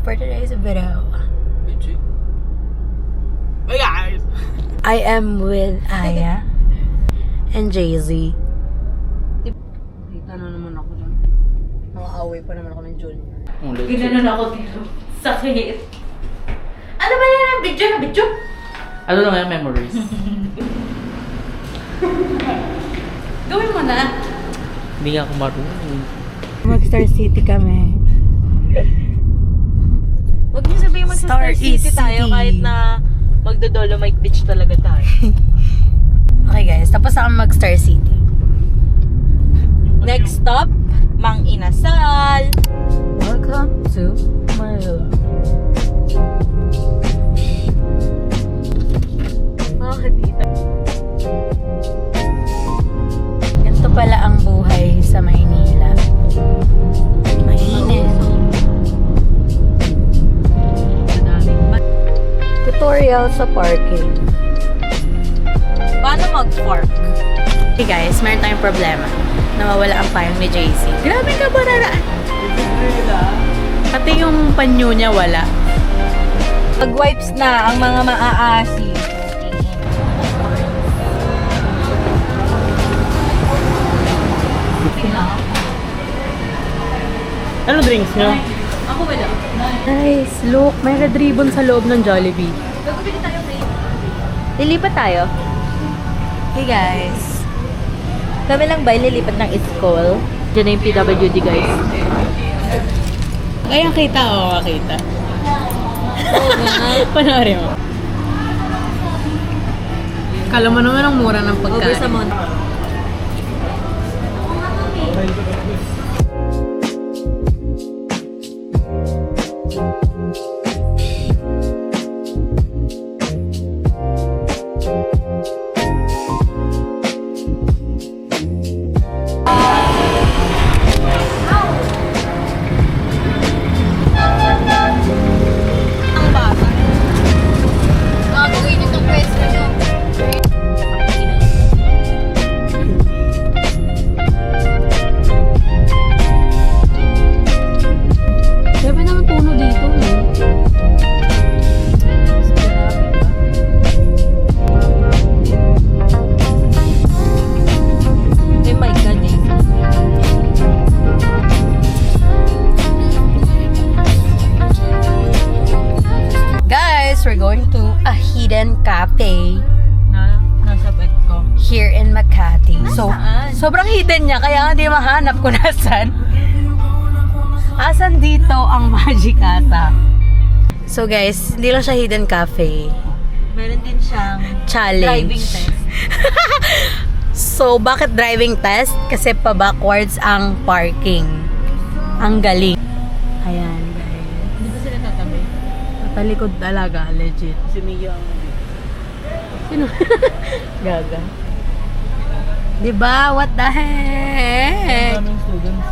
for today's video. Hey guys! I am with Aya and Jay-Z. Kita na naman ako dyan. Makaaway pa naman ako ng Junior. Ginanon ako dito. Sakit. Ano ba yan ang video na video? Ano lang yan, memories? Gawin mo na. Hindi nga ako marunong. Mag-Star City kami. Huwag niyo sabihin mag-Star City tayo kahit na magdo-Dolomite Beach talaga tayo. Okay guys, tapos na kami mag-Star City. Next stop, Mang Inasal. Welcome to Manila. Mga dito. Ganito pala ang buhay sa Maynila. Mainit. Tutorial sa parking. Paano mag-park? Hey guys, meron tayong problema. Nawawala ang payong ni JC. Grabe ka ba naraan? Pati yung panyo niya wala. Mag-wipes na ang mga maaasi. Ano drinks nyo? Ako wala. Guys, look, may red ribbon sa loob ng Jollibee. Gagawin tayo ngayon. Lilipat tayo. Hey guys. Kami lang ba lilipat ng school? Diyan na yung PWD guys. Ngayon kita o makita. Panoorin mo. Kala mo naman ang mura ng pagkain. Over sa Mount. Grabe naman puno dito. Oh my God eh. Guys, we're going to a hidden cafe Nasa bed ko. here in Makati. So, Nasaan? sobrang hidden niya kaya hindi mahanap kung nasan. Asan dito ang Magic ata? So guys, hindi lang siya hidden cafe. Meron din siyang Challenge. driving test. So, bakit driving test? Kasi pa-backwards ang parking. Ang galing. Ayan, guys. Hindi ba sila tatabi? Talikod talaga, legit. Si Mia ang... Sino? Gaga. Diba? What the heck? Daming students.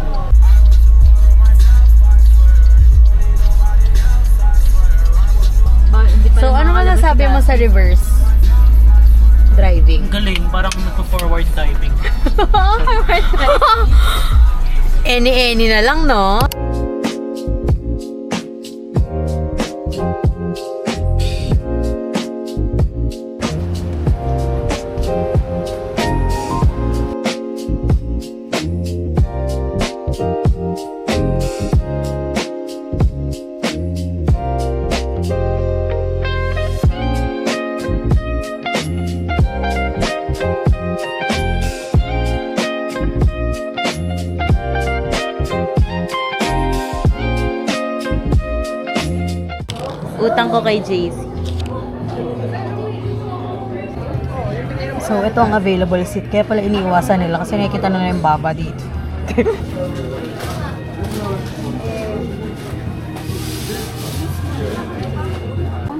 Hindi pa So, rin ano makalabas masasabi mo dati. sa reverse driving? Galing, parang nagpo-forward typing. Any na lang, no? Utang ko kay JC. So, ito ang available seat. Kaya pala iniiwasan nila kasi nakikita na yung baba dito.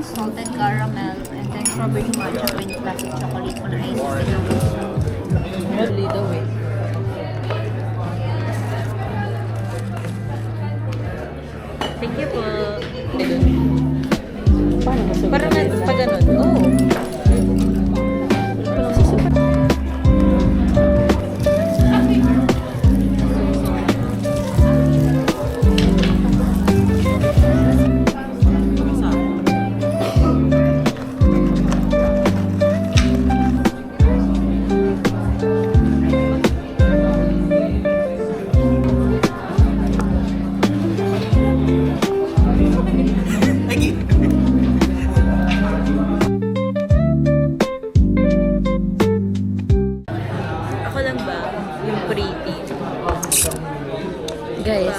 Salted caramel and then strawberry matcha with classic chocolate on ice. Lovely daw eh. Thank you po. Paano kasi? Parang pa ganun. Oh.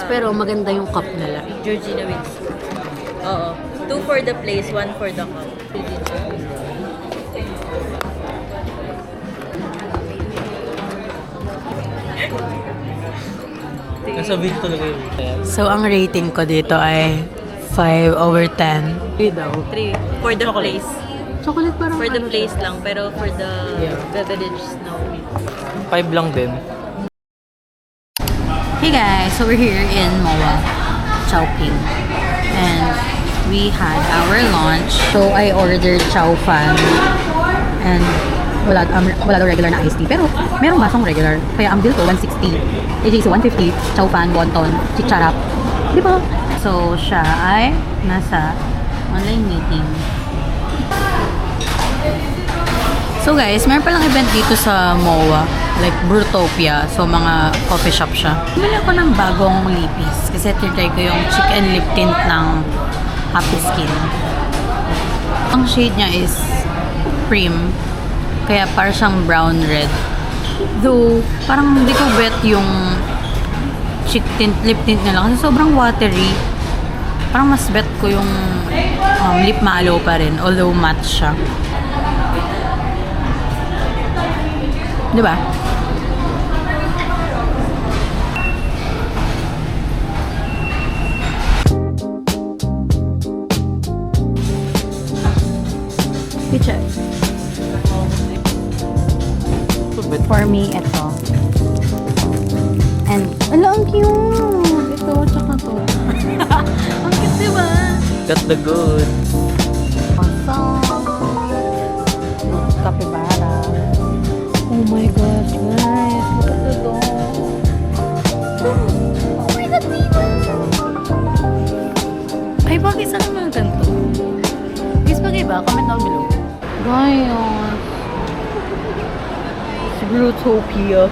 pero maganda yung cup nila. Georgina Wings. Oo. 2 for the place, 1 for the cup. Nasa video talaga yun. So, ang rating ko dito ay 5 over 10. 3 daw. 3 for the place. Chocolate parang For the ano place lang, pero for the Yeah. beverage, no. 5 lang din. Hey guys, so we're here in MOA, Chowking. And we had our lunch. So I ordered chow fan. And wala daw regular na iced tea. Pero merong basong regular. Kaya ang bill ko, 160. AJC, 150. Chow fan, wonton, chicharap. Di ba? So siya ay nasa online meeting. So guys, meron palang event dito sa MOA, like Brutopia. So mga coffee shop siya. Bumili ako ng bagong lipis kasi tinry ko yung chicken lip tint ng Happy Skin. Ang shade niya is cream, kaya parang siyang brown red. Though, parang hindi ko bet yung lip tint niya lang kasi sobrang watery. Parang mas bet ko yung lip malo pa rin, although matte siya. Di ba? Picture. For me, ito. And, ala, ang cute! Ito, tsaka to. Ang cute, di ba? Got the good. Awesome! Capybara. Oh my gosh, guys! Look at the dog! Oh my God, Nina! Ay, bakit saan naman ganito? Guys, bagay ba? Comment down below. Guys! It's Brutopia.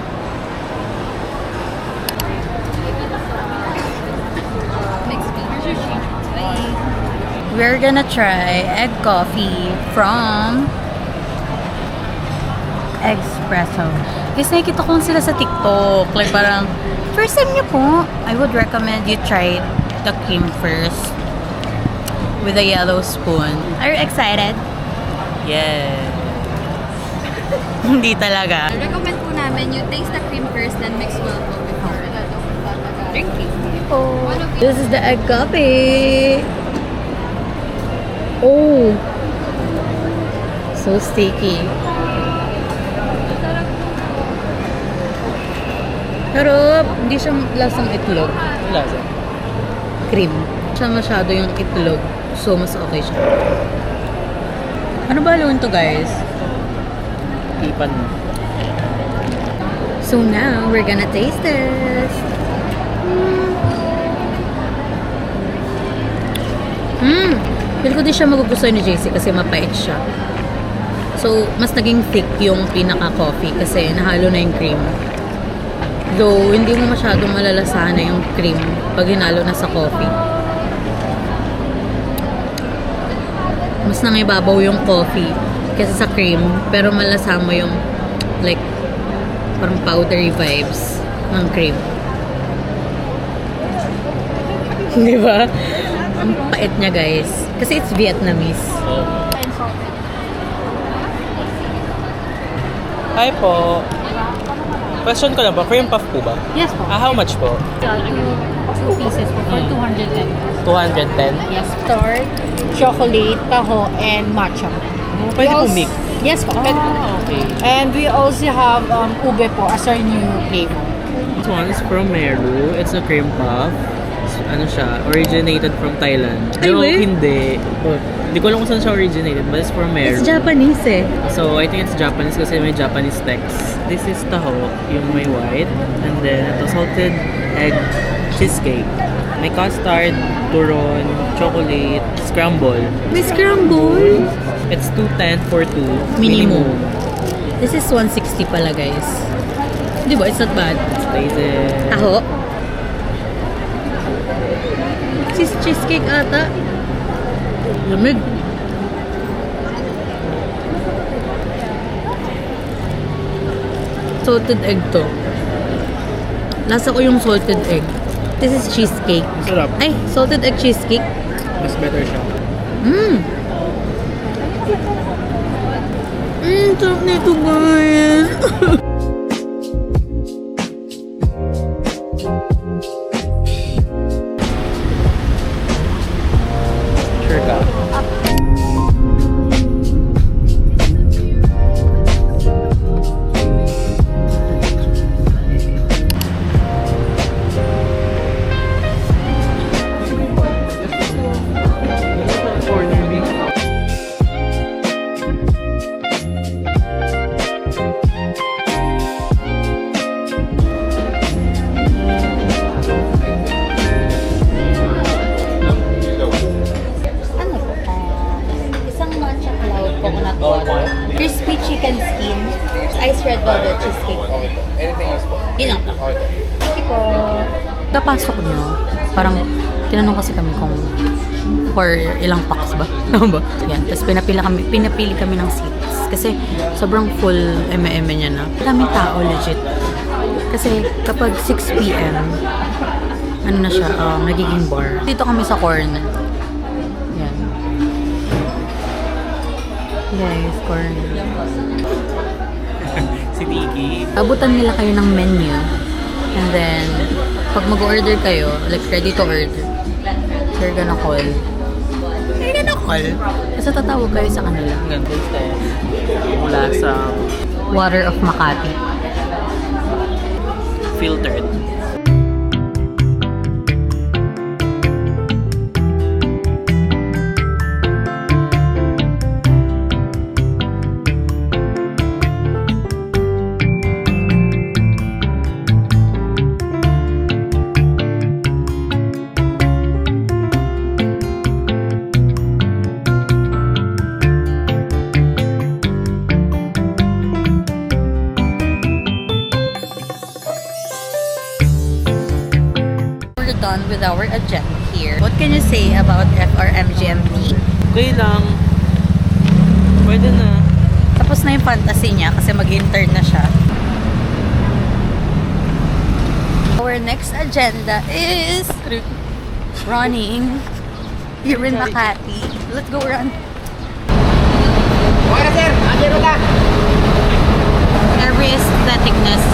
We're gonna try egg coffee from Espresso. Guys, nakikita ko sila sa TikTok. Like parang, first time niyo po, I would recommend you try the cream first with a yellow spoon. Are you excited? Yeah. Hindi talaga. Recommend po namin you taste the cream first, then mix well po before drinking. This is the egg coffee. Oh, so sticky. Pero hindi siya lasang itlog. Lasa. Cream. Siya masyado yung itlog. So, mas okay siya. Ano ba haluin to, guys? Ipan. So now, we're gonna taste this. Feel ko di siya magugustuhan ni JC kasi mapait siya. So, mas naging thick yung pinaka-coffee kasi nahalo na yung cream. Though, hindi mo masyadong malalasahan na yung cream pag hinalo na sa coffee. Mas nangibabaw yung coffee kaysa sa cream, pero malasa mo yung like parang powdery vibes ng cream. Di ba? Ang pait niya, guys. Kasi it's Vietnamese. Hi po. Question ko lang po, cream puff po ba? Yes po. How much po? Two pieces po for 210. 210? Yes, tart, chocolate, taho, and matcha. Pwede po also- mix. Yes po. Okay. And we also have ube po as our new flavor. This one is from Meru. It's a cream puff. Ano siya, originated from Thailand. Ay, Pero weh? hindi. Hindi ko alam kung saan siya originated, but it's from Meru. It's Japanese eh. So, I think it's Japanese kasi may Japanese text. This is taho, yung may white. And then, ito salted egg cheesecake. May custard, turon, chocolate, scramble. May scramble. It's 210 for 2. Minimum. This is 160 pala, guys. Di ba? It's not bad. Spices. Taho. Cheesecake ata. Lamig. Salted egg to. Lasa ko yung salted egg. This is cheesecake. Sarap. Ay, salted egg cheesecake. Mas better siya. Sarap nito, guys. Sure ka? Corner beef. Ano po? Isang matcha cloud coconut water, crispy chicken skin, ice red velvet cheesecake po. Yun lang po. Sige po. Napasok nyo, parang tinanong kasi kami kung for ilang packs ba? Tama ba? Yan. Tapos pinapili kami ng seats. Kasi sobrang full eme-eme niya na. Daming tao, legit. Kasi kapag 6 p.m., ano na siya, nagiging bar. Dito kami sa corner. Yan. Guys, corner. Si Tiki. Abutan nila kayo ng menu. And then, pag mag-order kayo, like ready to order, you're gonna call. You're gonna call? Kasi tatawag kayo sa kanila. Ang ganda style. Mula sa Water of Makati. filtered. We're done with our agenda here. What can you say about FRMGMT? Okay lang. Pwede na. Tapos na yung fantasy niya kasi mag-intern na siya. Our next agenda is running here in Makati. Let's go run. Every aestheticness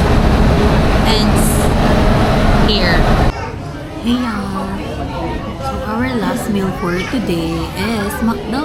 ends here. Hey y'all! So our last meal for today is McDo!